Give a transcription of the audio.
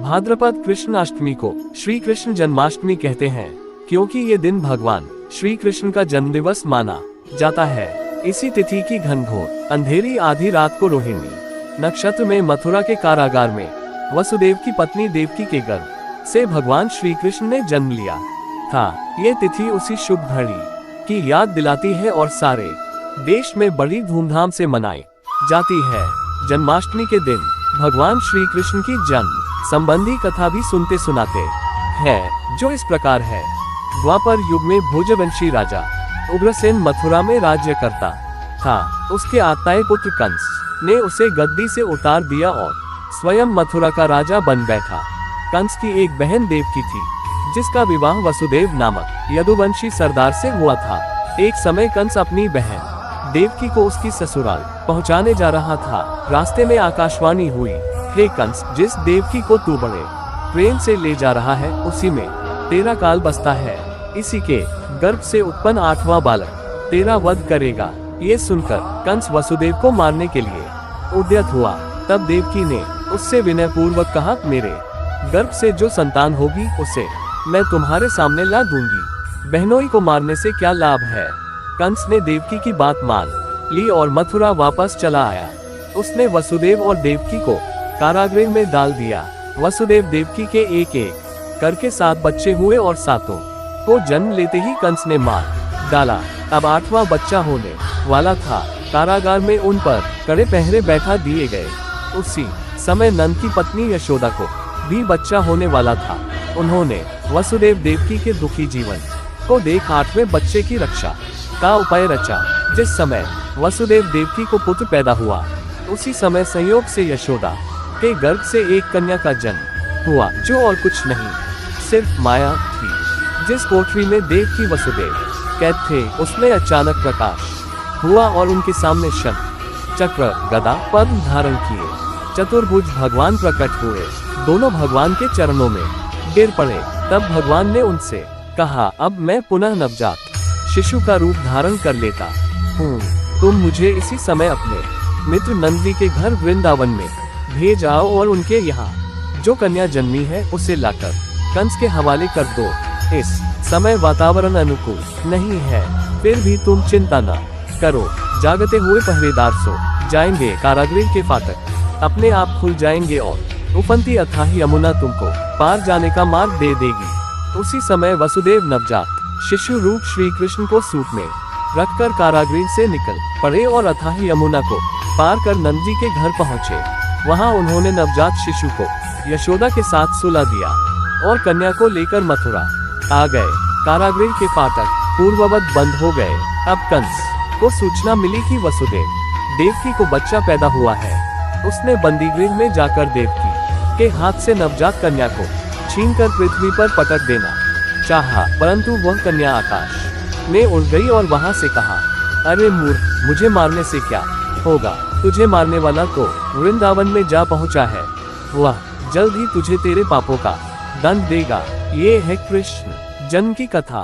भाद्रपद कृष्ण अष्टमी को श्री कृष्ण जन्माष्टमी कहते हैं, क्योंकि ये दिन भगवान श्री कृष्ण का जन्मदिवस माना जाता है। इसी तिथि की घनघोर अंधेरी आधी रात को रोहिणी नक्षत्र में मथुरा के कारागार में वसुदेव की पत्नी देवकी के गर्भ से भगवान श्री कृष्ण ने जन्म लिया था। ये तिथि उसी शुभ घड़ी की याद दिलाती है और सारे देश में बड़ी धूमधाम से मनाई जाती है। जन्माष्टमी के दिन भगवान श्री कृष्ण की जन्म संबंधी कथा भी सुनते सुनाते हैं, जो इस प्रकार है। द्वापर युग में भोजवंशी राजा उग्रसेन मथुरा में राज्य करता था। उसके आताए पुत्र कंस ने उसे गद्दी से उतार दिया और स्वयं मथुरा का राजा बन बैठा। कंस की एक बहन देवकी थी, जिसका विवाह वसुदेव नामक यदुवंशी सरदार से हुआ था। एक समय कंस अपनी बहन देवकी को उसकी ससुराल पहुंचाने जा रहा था। रास्ते में आकाशवाणी हुई, हे कंस, जिस देवकी को तू बड़े प्रेम से ले जा रहा है, उसी में तेरा काल बसता है। इसी के गर्भ से उत्पन्न 8वां बालक तेरा वध करेगा। ये सुनकर कंस वसुदेव को मारने के लिए उद्यत हुआ। तब देवकी ने उससे विनय पूर्वक कहा, मेरे गर्भ से जो संतान होगी उसे मैं तुम्हारे सामने ला दूंगी। बहनोई को मारने से क्या लाभ है। कंस ने देवकी की बात मान ली और मथुरा वापस चला आया। उसने वसुदेव और देवकी को कारागृह में डाल दिया। वसुदेव देवकी के एक एक करके 7 बच्चे हुए और सातों को जन्म लेते ही कंस ने मार डाला। अब 8वां बच्चा होने वाला था। कारागार में उन पर कड़े पहरे बैठा दिए गए। उसी समय नंद की पत्नी यशोदा को भी बच्चा होने वाला था। उन्होंने वसुदेव देवकी के दुखी जीवन को देख 8वें बच्चे की रक्षा का उपाय रचा। जिस समय वसुदेव देवकी को पुत्र पैदा हुआ, उसी समय संयोग से यशोदा के गर्भ से एक कन्या का जन्म हुआ, जो और कुछ नहीं सिर्फ माया थी। जिस कोठरी में देवकी वसुदेव कैद थे, उसमें अचानक प्रकाश हुआ और उनके सामने शंख चक्र गदा पद्म धारण किए चतुर्भुज भगवान प्रकट हुए। दोनों भगवान के चरणों में गिर पड़े। तब भगवान ने उनसे कहा, अब मैं पुनः नवजात शिशु का रूप धारण कर लेता हूँ। तुम मुझे इसी समय अपने मित्र नंदी के घर वृंदावन में भेज आओ और उनके यहाँ जो कन्या जन्मी है उसे लाकर कंस के हवाले कर दो। इस समय वातावरण अनुकूल नहीं है, फिर भी तुम चिंता न करो। जागते हुए पहरेदार सो जाएंगे। कारागृह के फाटक अपने आप खुल जाएंगे और उफनती अथाह यमुना तुमको पार जाने का मार्ग दे देगी। उसी समय वसुदेव नवजात शिशु रूप श्री कृष्ण को सूत में रखकर कारागृह से निकल पड़े और अथाह यमुना को पार कर नंद जी के घर पहुँचे। वहाँ उन्होंने नवजात शिशु को यशोदा के साथ सुला दिया और कन्या को लेकर मथुरा आ गए। कारागृह के फाटक पूर्ववत बंद हो गए। अब कंस को सूचना मिली कि वसुदेव देवकी को बच्चा पैदा हुआ है। उसने बंदीगृह में जाकर देवकी के हाथ से नवजात कन्या को छीनकर पृथ्वी पर पटक देना चाहा, परंतु वह कन्या आकाश में उड़ गई और वहां से कहा, अरे मूर्ख, मुझे मारने से क्या होगा। तुझे मारने वाला तो वृंदावन में जा पहुंचा है। वह जल्द ही तुझे तेरे पापों का दंड देगा। ये है कृष्ण जन्म की कथा।